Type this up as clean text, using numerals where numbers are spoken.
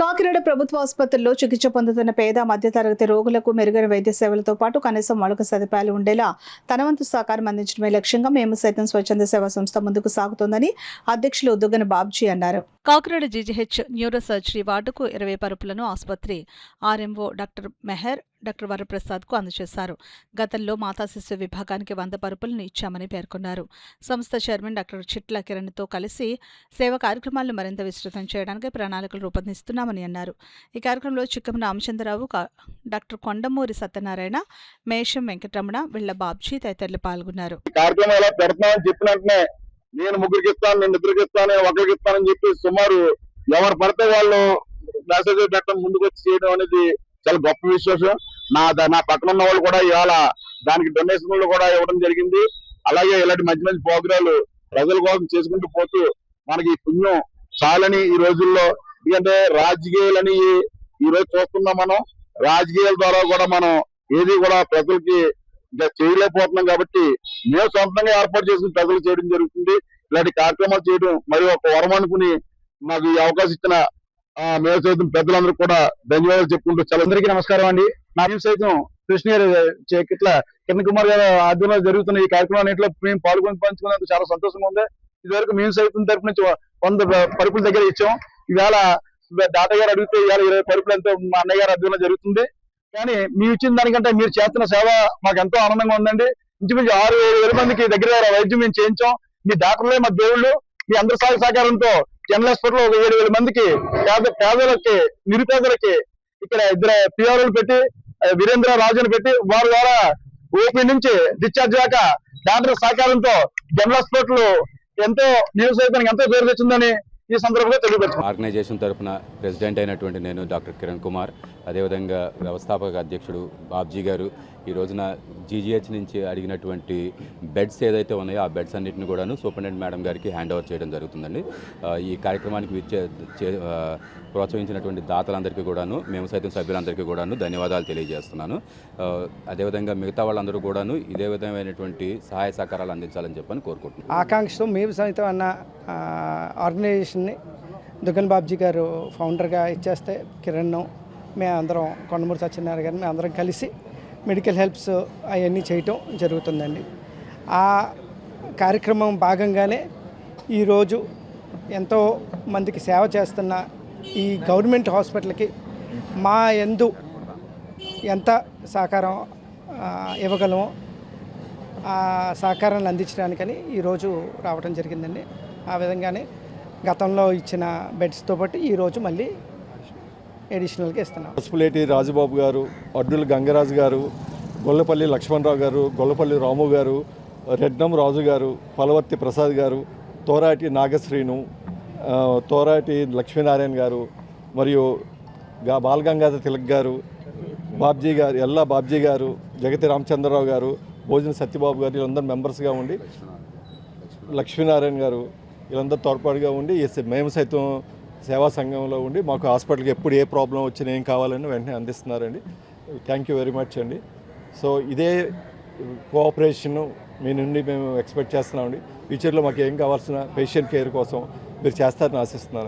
కాకినాడ ప్రభుత్వ ఆసుపత్రుల్లో చికిత్స పొందుతున్న పేద మధ్యతరగతి రోగులకు మెరుగైన వైద్య సేవలతో పాటు కనీసం మౌలిక సదుపాయాలు ఉండేలా తన వంతు సహకారం అందించడమే లక్ష్యంగా మేము సైతం స్వచ్ఛంద సేవా సంస్థ ముందుకు సాగుతోందని అధ్యక్షులు దుగ్గన బాబ్జీ అన్నారు. కాకినాడ జీజీహెచ్ న్యూరో సర్జరీ వార్డుకు 20 పరుపులను ఆసుపత్రి ఆర్ఎంఓ డాక్టర్ మెహర్, డాక్టర్ వరప్రసాద్కు అందజేశారు. గతంలో మాతా శిశు విభాగానికి 100 పరుపులను ఇచ్చామని పేర్కొన్నారు. సంస్థ చైర్మన్ డాక్టర్ చిట్ల కిరణ్తో కలిసి సేవా కార్యక్రమాలను మరింత విస్తృతం చేయడానికి ప్రణాళికలు రూపొందిస్తున్నామని అన్నారు. ఈ కార్యక్రమంలో చిక్కం రామచంద్రరావు, డాక్టర్ కొండమూరి సత్యనారాయణ, మేషం వెంకటరమణ, విళ్ల బాబ్జీ తదితరులు పాల్గొన్నారు. నేను ముగ్గురికి ఇస్తాను, నేను ఇద్దరికి ఇస్తాను, ఒకరికి ఇస్తానని చెప్పి సుమారు ఎవరు పడితే వాళ్ళు మెసేజ్ పెట్టడం ముందుకు వచ్చి చేయడం అనేది చాలా గొప్ప విశేషం. నా పక్కన ఉన్న వాళ్ళు కూడా ఇవాళ దానికి డొనేషన్లు కూడా ఇవ్వడం జరిగింది. అలాగే ఇలాంటి మంచి మంచి ప్రోగ్రాలు ప్రజల కోసం చేసుకుంటూ పోతూ మనకి పుణ్యం చాలని ఈ రోజుల్లో, ఎందుకంటే రాజకీయాలని ఈ రోజు చూస్తున్నాం. మనం రాజకీయాల ద్వారా కూడా మనం ఏది కూడా ప్రజలకి ఇంకా చేయలేకపోతున్నాం. కాబట్టి మేము సొంతంగా ఏర్పాటు చేసుకుని ప్రజలు చేయడం జరుగుతుంది. ఇలాంటి కార్యక్రమాలు చేయడం మరియు ఒక వరం అనుకుని మాకు ఈ అవకాశం ఇచ్చిన మేము సైతం పెద్దలందరూ కూడా ధన్యవాదాలు చెప్పుకుంటూ అందరికీ నమస్కారం అండి. మేము సైతం కృష్ణ ఇట్లా కిరణ్ కుమార్ గారు ఆధ్వర్యంలో జరుగుతున్న ఈ కార్యక్రమాన్నిట్లో మేము పంచుకున్నందుకు చాలా సంతోషంగా ఉంది. ఇదివరకు మేము సైతం తరపు నుంచి 100 పరుపుల దగ్గర ఇచ్చాం. ఇవాళ డాటా గారు అడిగితే ఇవాళ 20 పరుపులు ఎంతో మా అన్నయ్య గారు ఆధ్వర్యంలో జరుగుతుంది. కానీ మీరు ఇచ్చిన దానికంటే మీరు చేస్తున్న సేవ మాకు ఎంతో ఆనందంగా ఉందండి. ఇంచుమించు 6-7 మందికి దగ్గర వైద్యం మేము చేయించాం. మీ డాక్టర్లే మా దేవుళ్ళు. మీ అందరి సహకారంతో జనరల్ హాస్పిటల్ ఒక 7,000 మందికి పేదలకి, నిరుపేదలకి ఇక్కడ 2 పిఆర్ఓలు పెట్టి, వీరేంద్ర రాజుని పెట్టి వారి ద్వారా ఓపీ నుంచి డిశ్చార్జ్ దాకా డాక్టర్ సహకారంతో జనరల్ హాస్పిటల్ ఎంతో నియోజకవర్గానికి ఎంతో పేరు తెచ్చిందని ఈ సందర్భంగా తెలియపరుచుకున్నాను. ఆర్గనైజేషన్ తరఫున ప్రెసిడెంట్ అయినటువంటి నేను డాక్టర్ కిరణ్ కుమార్, అదేవిధంగా వ్యవస్థాపక అధ్యక్షుడు బాబ్జీ గారు ఈ రోజున జీజీహెచ్ నుంచి అడిగినటువంటి బెడ్స్ ఏదైతే ఉన్నాయో ఆ బెడ్స్ అన్నింటిని కూడాను సూపరింటెండెంట్ మేడం గారికి హ్యాండ్ ఓవర్ చేయడం జరుగుతుందండి. ఈ కార్యక్రమానికి ప్రోత్సహించినటువంటి దాతలందరికీ కూడాను, మేము సైతం సభ్యులందరికీ కూడాను ధన్యవాదాలు తెలియజేస్తున్నాను. అదేవిధంగా మిగతా వాళ్ళందరూ కూడాను ఇదే విధమైనటువంటి సహాయ సహకారాలు అందించాలని చెప్పని కోరుకుంటున్నాను. ఆకాంక్షతో మేము సైతం అన్న ఆర్గనైజేషన్ని దుగ్గన బాబ్జీ గారు ఫౌండర్గా ఇచ్చేస్తే కిరణ్, మేమందరం కొండమూరి సత్యనారాయణ గారిని మేమందరం కలిసి మెడికల్ హెల్ప్స్ అవన్నీ చేయటం జరుగుతుందండి. ఆ కార్యక్రమం భాగంగానే ఈరోజు ఎంతో మందికి సేవ చేస్తున్న ఈ గవర్నమెంట్ హాస్పిటల్కి మా యందు ఎంత సహకారం ఇవ్వగలమో ఆ సహకారాన్ని అందించడానికని ఈరోజు రావడం జరిగిందండి. ఆ విధంగానే గతంలో ఇచ్చిన బెడ్స్తో పాటు ఈరోజు మళ్ళీ ఎడిషనల్గా ఇస్తున్నాం. పసుపులేటి రాజుబాబు గారు, అడ్డుల గంగరాజు గారు, గొల్లపల్లి లక్ష్మణరావు గారు, గొల్లపల్లి రాము గారు, రెడ్డం రాజు గారు, పలవర్తి ప్రసాద్ గారు, తోరాటి నాగశ్రీను, తోరాటి లక్ష్మీనారాయణ గారు, మరియు బాలగంగాధర తిలక్ గారు, బాబ్జీ గారు, ఎల్లా బాబ్జీ గారు, జగతి రామచంద్రరావు గారు, భోజన సత్యబాబు గారు, వీళ్ళందరూ మెంబర్స్గా ఉండి, లక్ష్మీనారాయణ గారు వీళ్ళందరూ తోడ్పాటుగా ఉండి మేము సైతం సేవా సంఘంలో ఉండి మాకు హాస్పిటల్కి ఎప్పుడు ఏ ప్రాబ్లం వచ్చినా ఏం కావాలని వెంటనే అందిస్తున్నారండి. థ్యాంక్ యూ వెరీ మచ్ అండి. సో ఇదే కోఆపరేషన్ మీ నుండి మేము ఎక్స్పెక్ట్ చేస్తున్నామండి. ఫ్యూచర్లో మాకు ఏం కావాల్సిన పేషెంట్ కేర్ కోసం మీరు చేస్తారని ఆశిస్తున్నాను.